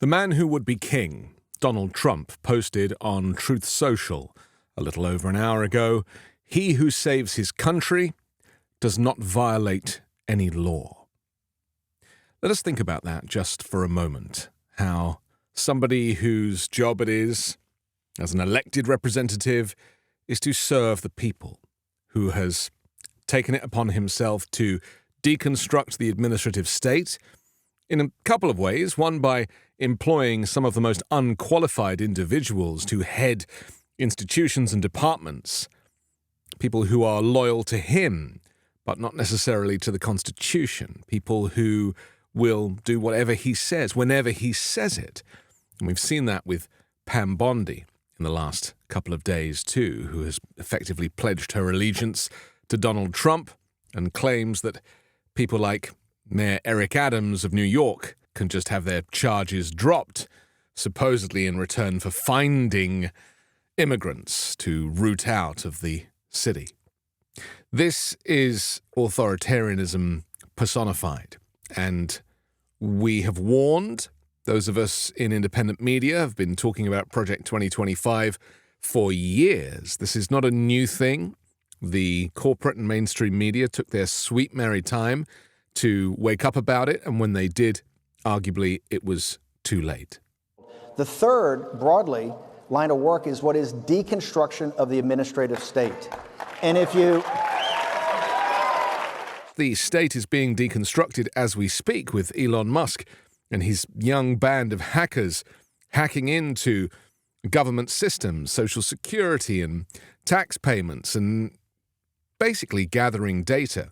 The man who would be king, Donald Trump, posted on Truth Social a little over an hour ago, "He who saves his country does not violate any law." Let us think about that just for a moment, how somebody whose job it is, as an elected representative, is to serve the people, who has taken it upon himself to deconstruct the administrative state in a couple of ways. One, by employing some of the most unqualified individuals to head institutions and departments, people who are loyal to him, but not necessarily to the Constitution, people who will do whatever he says, whenever he says it. And we've seen that with Pam Bondi in the last couple of days too, who has effectively pledged her allegiance to Donald Trump and claims that people like Mayor Eric Adams of New York can just have their charges dropped, supposedly in return for finding immigrants to root out of the city. This is authoritarianism personified, and we have warned, those of us in independent media have been talking about Project 2025 for years. This is not a new thing. The corporate and mainstream media took their sweet merry time to wake up about it, and when they did, arguably it was too late. The third, broadly, line of work is what is deconstruction of the administrative state. And if you... The state is being deconstructed as we speak, with Elon Musk and his young band of hackers hacking into government systems, social security and tax payments, and basically gathering data.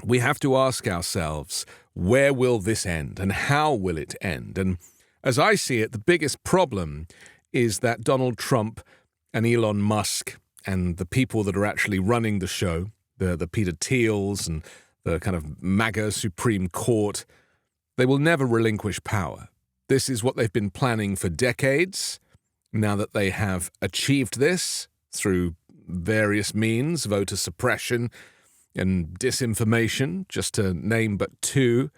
We have to ask ourselves, where will this end and how will it end? And as I see it, the biggest problem is that Donald Trump and Elon Musk and the people that are actually running the show, the Peter Thiels and the kind of MAGA Supreme Court, they will never relinquish power. This is what they've been planning for decades. Now that they have achieved this through various means, voter suppression and disinformation, just to name but two,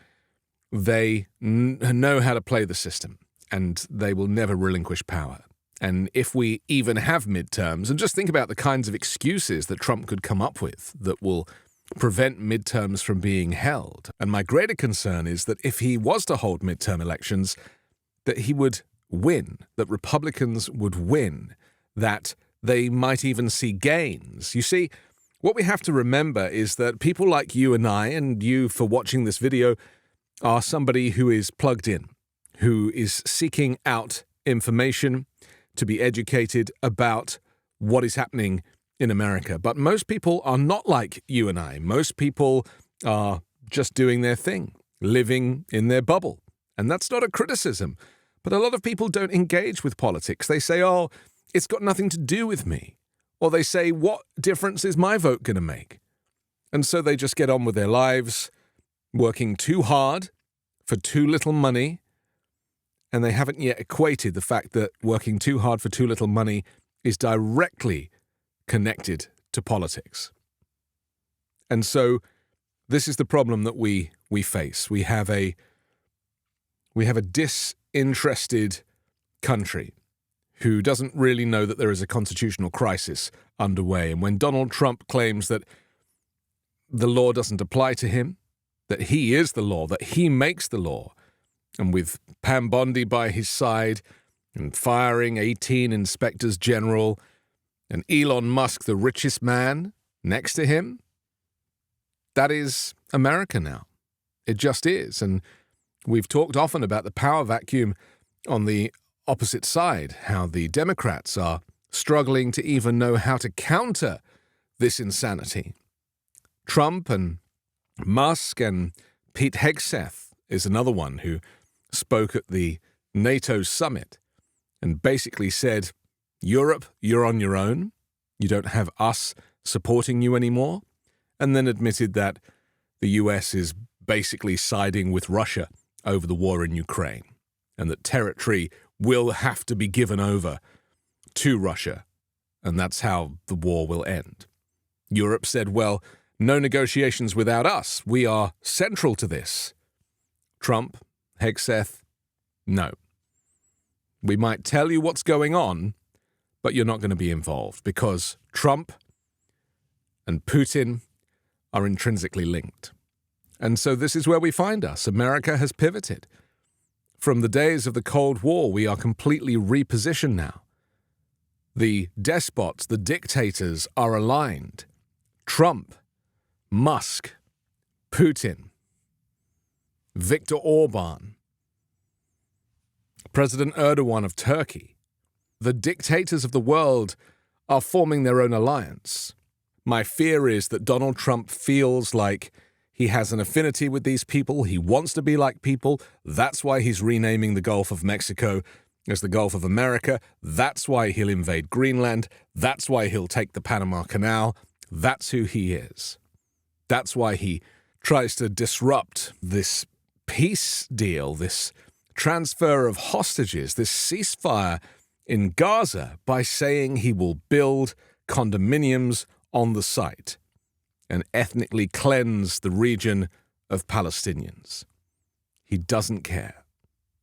they know how to play the system, and they will never relinquish power. And if we even have midterms, and just think about the kinds of excuses that Trump could come up with that will prevent midterms from being held. And my greater concern is that if he was to hold midterm elections, that he would win, that Republicans would win, that they might even see gains. You see, what we have to remember is that people like you and I, and you for watching this video, are somebody who is plugged in, who is seeking out information to be educated about what is happening in America. But most people are not like you and I. Most people are just doing their thing, living in their bubble. And that's not a criticism. But a lot of people don't engage with politics. They say, oh, it's got nothing to do with me. Or they say, what difference is my vote going to make? And so they just get on with their lives, working too hard for too little money. And they haven't yet equated the fact that working too hard for too little money is directly connected to politics. And so this is the problem that we face. We have a disinterested country who doesn't really know that there is a constitutional crisis underway. And when Donald Trump claims that the law doesn't apply to him, that he is the law, that he makes the law, and with Pam Bondi by his side and firing 18 inspectors general and Elon Musk, the richest man, next to him, that is America now. It just is. And we've talked often about the power vacuum on the opposite side, how the Democrats are struggling to even know how to counter this insanity. Trump and Musk and Pete Hegseth is another one who spoke at the NATO summit and basically said, Europe, you're on your own. You don't have us supporting you anymore. And then admitted that the US is basically siding with Russia over the war in Ukraine, and that territory will have to be given over to Russia, and that's how the war will end. Europe said, well, no negotiations without us. We are central to this. Trump, Hegseth, no. We might tell you what's going on, but you're not going to be involved because Trump and Putin are intrinsically linked. And so this is where we find us. America has pivoted. From the days of the Cold War, we are completely repositioned now. The despots, the dictators are aligned. Trump, Musk, Putin, Viktor Orban, President Erdogan of Turkey. The dictators of the world are forming their own alliance. My fear is that Donald Trump feels like he has an affinity with these people. He wants to be like people. That's why he's renaming the Gulf of Mexico as the Gulf of America. That's why he'll invade Greenland. That's why he'll take the Panama Canal. That's who he is. That's why he tries to disrupt this peace deal, this transfer of hostages, this ceasefire in Gaza by saying he will build condominiums on the site and ethnically cleanse the region of Palestinians. He doesn't care.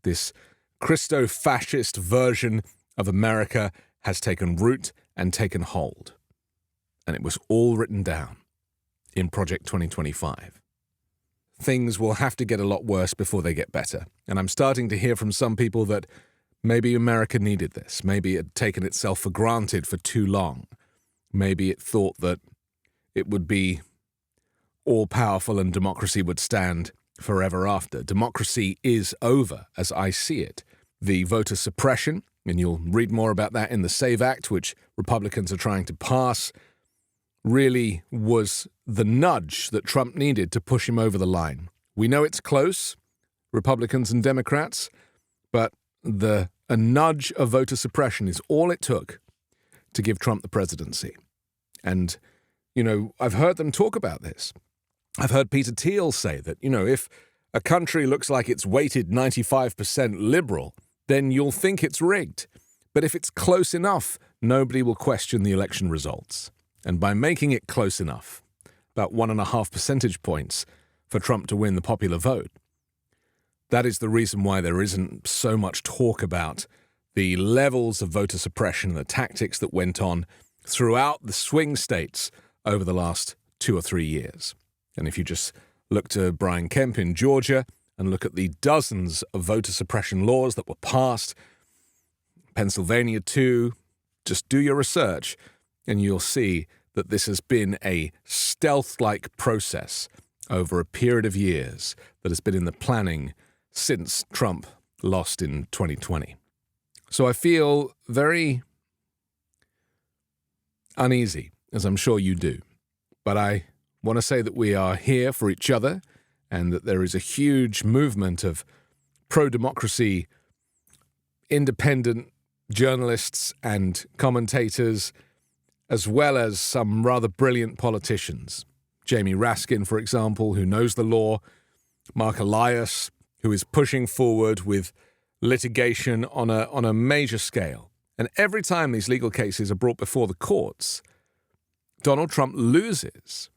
This Christo-fascist version of America has taken root and taken hold. And it was all written down in Project 2025. Things will have to get a lot worse before they get better. And I'm starting to hear from some people that maybe America needed this. Maybe it had taken itself for granted for too long. Maybe it thought that it would be all-powerful and democracy would stand forever after. Democracy is over, as I see it. The voter suppression, and you'll read more about that in the SAVE Act, which Republicans are trying to pass, really was the nudge that Trump needed to push him over the line. We know it's close, Republicans and Democrats, but a nudge of voter suppression is all it took to give Trump the presidency. And, I've heard them talk about this. I've heard Peter Thiel say that, if a country looks like it's weighted 95% liberal, then you'll think it's rigged. But if it's close enough, nobody will question the election results. And by making it close enough, about 1.5 percentage points for Trump to win the popular vote, that is the reason why there isn't so much talk about the levels of voter suppression and the tactics that went on throughout the swing states over the last 2 or 3 years. And if you just look to Brian Kemp in Georgia and look at the dozens of voter suppression laws that were passed, Pennsylvania too, just do your research and you'll see that this has been a stealth-like process over a period of years that has been in the planning since Trump lost in 2020. So I feel very uneasy, as I'm sure you do. But I want to say that we are here for each other and that there is a huge movement of pro-democracy, independent journalists and commentators, as well as some rather brilliant politicians. Jamie Raskin, for example, who knows the law, Mark Elias, who is pushing forward with litigation on a major scale. And every time these legal cases are brought before the courts, Donald Trump loses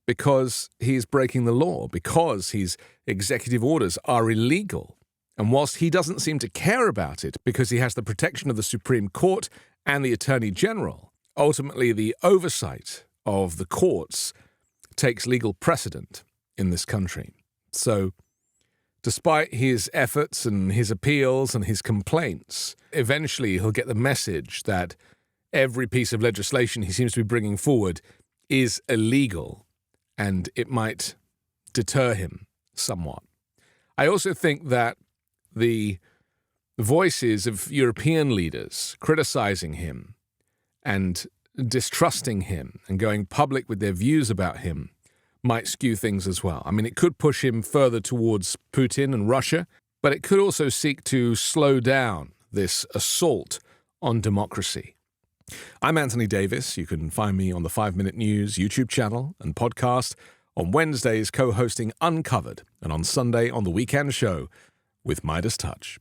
because he is breaking the law, because his executive orders are illegal. And whilst he doesn't seem to care about it because he has the protection of the Supreme Court and the Attorney General, ultimately the oversight of the courts takes legal precedent in this country. So despite his efforts and his appeals and his complaints, eventually he'll get the message that every piece of legislation he seems to be bringing forward is illegal, and it might deter him somewhat. I also think that the voices of European leaders criticizing him and distrusting him and going public with their views about him might skew things as well. I mean, it could push him further towards Putin and Russia, but it could also seek to slow down this assault on democracy. I'm Anthony Davis. You can find me on the 5 Minute News YouTube channel and podcast, on Wednesdays co-hosting Uncovered, and on Sunday on The Weekend Show with Midas Touch.